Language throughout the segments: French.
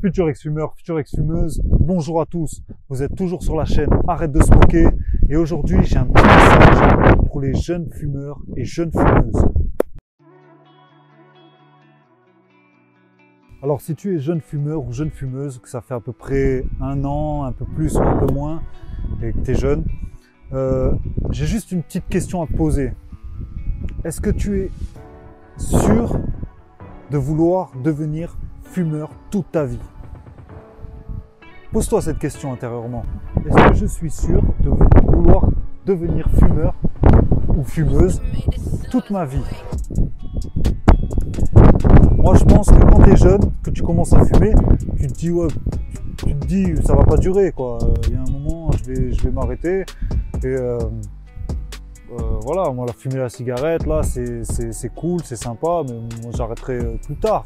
Futur ex-fumeur, future ex-fumeuse, bonjour à tous, vous êtes toujours sur la chaîne Arrête de smoker et aujourd'hui j'ai un petit message pour les jeunes fumeurs et jeunes fumeuses. Alors si tu es jeune fumeur ou jeune fumeuse, que ça fait à peu près un an, un peu plus ou un peu moins et que tu es jeune, j'ai juste une petite question à te poser. Est-ce que tu es sûr de vouloir devenir fumeur toute ta vie? Pose-toi cette question intérieurement. Est-ce que je suis sûr de vouloir devenir fumeur ou fumeuse toute ma vie? Moi, je pense que quand tu es jeune, que tu commences à fumer, tu te dis, ouais, tu te dis ça va pas durer, quoi. Il y a un moment, je vais m'arrêter. Et voilà, moi, la fumer la cigarette, là, c'est cool, c'est sympa, mais moi, j'arrêterai plus tard.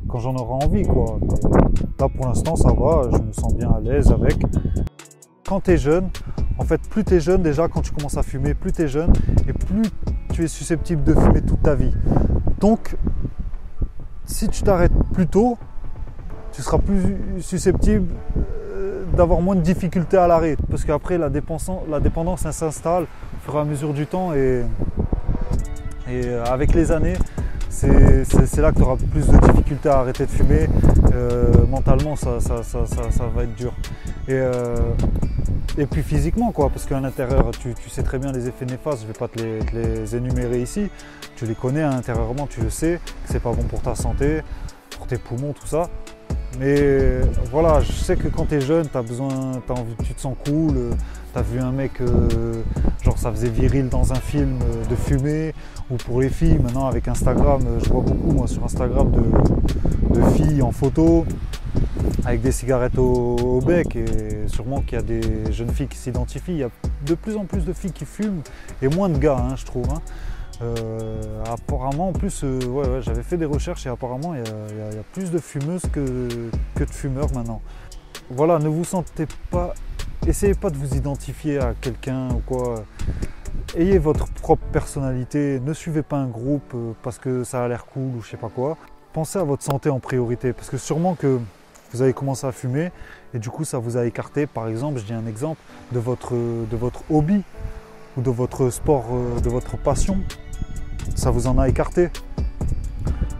Quand j'en aurai envie, quoi. Mais là, pour l'instant, ça va, je me sens bien à l'aise avec. Quand tu es jeune, en fait, plus tu es jeune, déjà, quand tu commences à fumer, plus tu es jeune et plus tu es susceptible de fumer toute ta vie. Donc, si tu t'arrêtes plus tôt, tu seras plus susceptible d'avoir moins de difficultés à l'arrêt. Parce qu'après, la dépendance elle s'installe au fur et à mesure du temps et avec les années, c'est là que tu auras plus de difficultés à arrêter de fumer. Mentalement, ça va être dur. Et puis physiquement, quoi, parce qu'à l'intérieur, tu sais très bien les effets néfastes, je ne vais pas te les énumérer ici. Tu les connais intérieurement, tu le sais, que c'est pas bon pour ta santé, pour tes poumons, tout ça. Mais voilà, je sais que quand tu es jeune, tu te sens cool, tu as vu un mec, genre ça faisait viril dans un film de fumer, ou pour les filles, maintenant avec Instagram, je vois beaucoup moi sur Instagram de filles en photo, avec des cigarettes au bec, et sûrement qu'il y a des jeunes filles qui s'identifient. Il y a de plus en plus de filles qui fument, et moins de gars, je trouve. Apparemment, en plus, j'avais fait des recherches et apparemment, il y a plus de fumeuses que de fumeurs maintenant. Voilà, ne vous sentez pas, essayez pas de vous identifier à quelqu'un ou quoi. Ayez votre propre personnalité, ne suivez pas un groupe parce que ça a l'air cool ou je sais pas quoi. Pensez à votre santé en priorité parce que sûrement que vous avez commencé à fumer et du coup ça vous a écarté, par exemple, je dis un exemple, de votre hobby ou de votre sport, de votre passion. Ça vous en a écarté.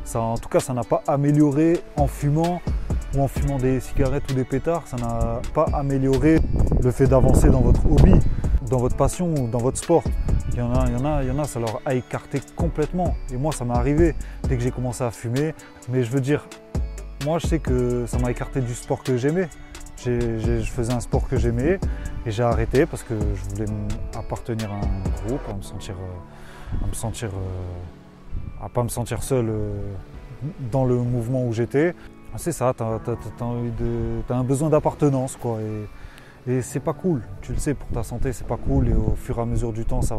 Ça, en tout cas, ça n'a pas amélioré en fumant ou en fumant des cigarettes ou des pétards. Ça n'a pas amélioré le fait d'avancer dans votre hobby, dans votre passion ou dans votre sport. Il y en a, ça leur a écarté complètement. Et moi, ça m'est arrivé dès que j'ai commencé à fumer. Mais je veux dire, moi, je sais que ça m'a écarté du sport que j'aimais. Je faisais un sport que j'aimais et j'ai arrêté parce que je voulais appartenir à un groupe, à pas me sentir seul dans le mouvement où j'étais. C'est ça, t'as un besoin d'appartenance, quoi. Et c'est pas cool, tu le sais, pour ta santé, c'est pas cool. Et au fur et à mesure du temps, ça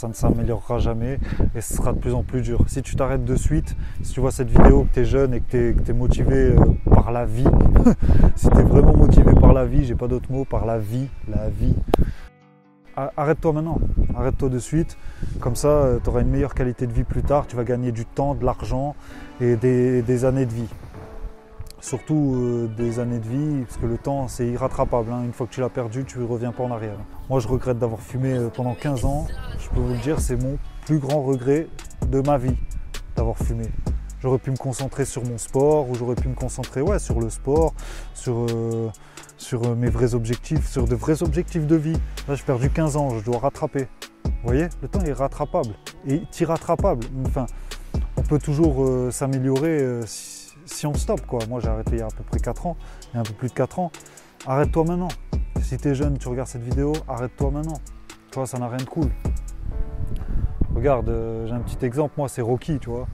ne s'améliorera jamais et ce sera de plus en plus dur. Si tu t'arrêtes de suite, si tu vois cette vidéo, que tu es jeune et que tu es motivé par la vie, si tu es vraiment motivé par la vie, j'ai pas d'autre mot, par la vie, arrête-toi maintenant, arrête-toi de suite, comme ça tu auras une meilleure qualité de vie plus tard, tu vas gagner du temps, de l'argent et des années de vie. Surtout des années de vie, parce que le temps c'est irrattrapable, une fois que tu l'as perdu, tu ne reviens pas en arrière. Moi je regrette d'avoir fumé pendant 15 ans, je peux vous le dire, c'est mon plus grand regret de ma vie d'avoir fumé. J'aurais pu me concentrer sur mon sport, ou j'aurais pu me concentrer sur le sport, sur mes vrais objectifs, sur de vrais objectifs de vie. Là j'ai perdu 15 ans, je dois rattraper. Vous voyez, le temps est rattrapable et irrattrapable. Enfin, on peut toujours s'améliorer si on stoppe, quoi. Moi j'ai arrêté il y a à peu près 4 ans, il y a un peu plus de 4 ans. Arrête-toi maintenant. Si tu es jeune, tu regardes cette vidéo, arrête-toi maintenant. Tu vois, ça n'a rien de cool. Regarde, j'ai un petit exemple, moi c'est Rocky, tu vois.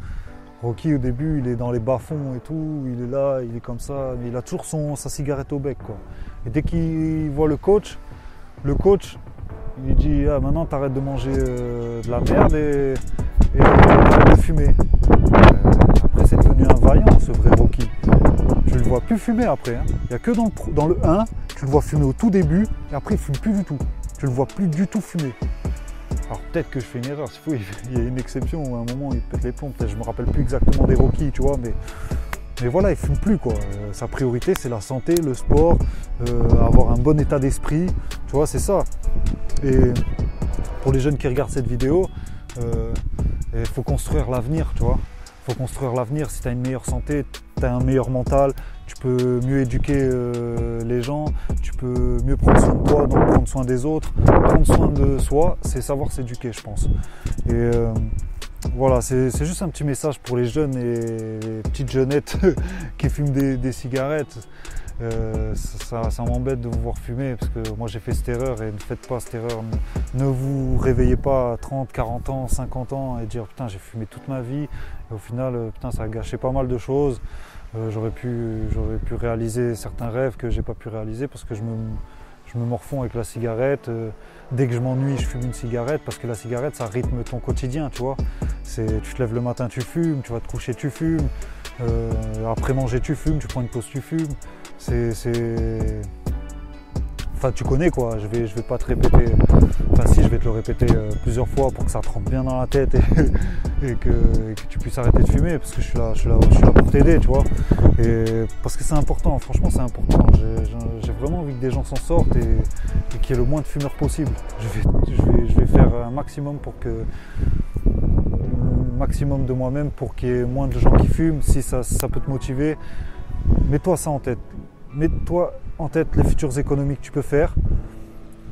Rocky au début il est dans les bas-fonds et tout, il est là, il est comme ça, mais il a toujours sa cigarette au bec, quoi. Et dès qu'il voit le coach il lui dit maintenant t'arrêtes de manger de la merde et t'arrêtes de fumer. Après c'est devenu un vaillant ce vrai Rocky. Tu le vois plus fumer après. Il n'y a que dans le 1, tu le vois fumer au tout début et après il fume plus du tout. Tu le vois plus du tout fumer. Alors peut-être que je fais une erreur, il y a une exception où à un moment il pète les plombs, peut-être je me rappelle plus exactement des Rocky, tu vois, mais Mais voilà, il fume plus quoi. Sa priorité c'est la santé, le sport, avoir un bon état d'esprit, tu vois, c'est ça. Et pour les jeunes qui regardent cette vidéo, il faut construire l'avenir, tu vois. Il faut construire l'avenir. Si tu as une meilleure santé, tu as un meilleur mental, tu peux mieux éduquer les gens, tu peux mieux prendre soin de toi, donc prendre soin des autres. Prendre soin de soi, c'est savoir s'éduquer, je pense. Et voilà, c'est juste un petit message pour les jeunes et les petites jeunettes qui fument des cigarettes. Ça m'embête de vous voir fumer parce que moi j'ai fait cette erreur et ne faites pas cette erreur. Ne vous réveillez pas à 30, 40 ans, 50 ans et dire putain j'ai fumé toute ma vie et au final putain ça a gâché pas mal de choses. J'aurais pu réaliser certains rêves que j'ai pas pu réaliser parce que je me morfonds avec la cigarette. Dès que je m'ennuie, je fume une cigarette parce que la cigarette, ça rythme ton quotidien, tu vois. Tu te lèves le matin, tu fumes, tu vas te coucher, tu fumes. Après manger, tu fumes, tu prends une pause, tu fumes. Enfin, tu connais quoi, je vais pas te répéter. Enfin si, je vais te le répéter plusieurs fois pour que ça te rentre bien dans la tête et que tu puisses arrêter de fumer parce que je suis là pour t'aider, tu vois. Et parce que c'est important, franchement c'est important. J'ai vraiment envie que des gens s'en sortent et qu'il y ait le moins de fumeurs possible. Je vais faire un maximum de moi-même pour qu'il y ait moins de gens qui fument. Si ça peut te motiver, mets-toi ça en tête. Mets-toi en tête les futures économies que tu peux faire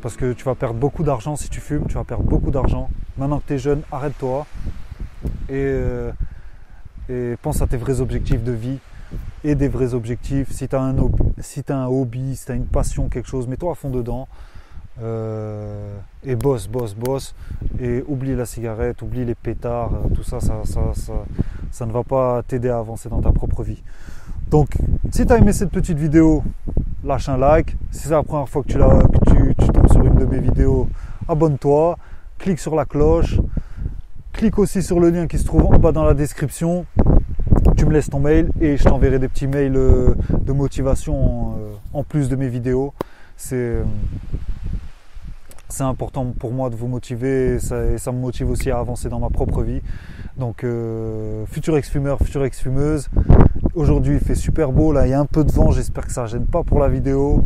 parce que tu vas perdre beaucoup d'argent si tu fumes, tu vas perdre beaucoup d'argent. Maintenant que tu es jeune, arrête-toi et pense à tes vrais objectifs de vie et des vrais objectifs. Si tu as un hobby, si tu as une passion, quelque chose, mets-toi à fond dedans et bosse et oublie la cigarette, oublie les pétards, tout ça ne va pas t'aider à avancer dans ta propre vie. Donc, si tu as aimé cette petite vidéo, lâche un like. Si c'est la première fois que tu tombes sur une de mes vidéos, abonne-toi, clique sur la cloche, clique aussi sur le lien qui se trouve en bas dans la description. Tu me laisses ton mail et je t'enverrai des petits mails de motivation en plus de mes vidéos. C'est important pour moi de vous motiver et ça me motive aussi à avancer dans ma propre vie. Donc, futur ex-fumeur, future ex-fumeuse. Aujourd'hui, il fait super beau, là, il y a un peu de vent, j'espère que ça ne gêne pas pour la vidéo.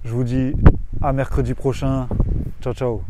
Je vous dis à mercredi prochain. Ciao, ciao.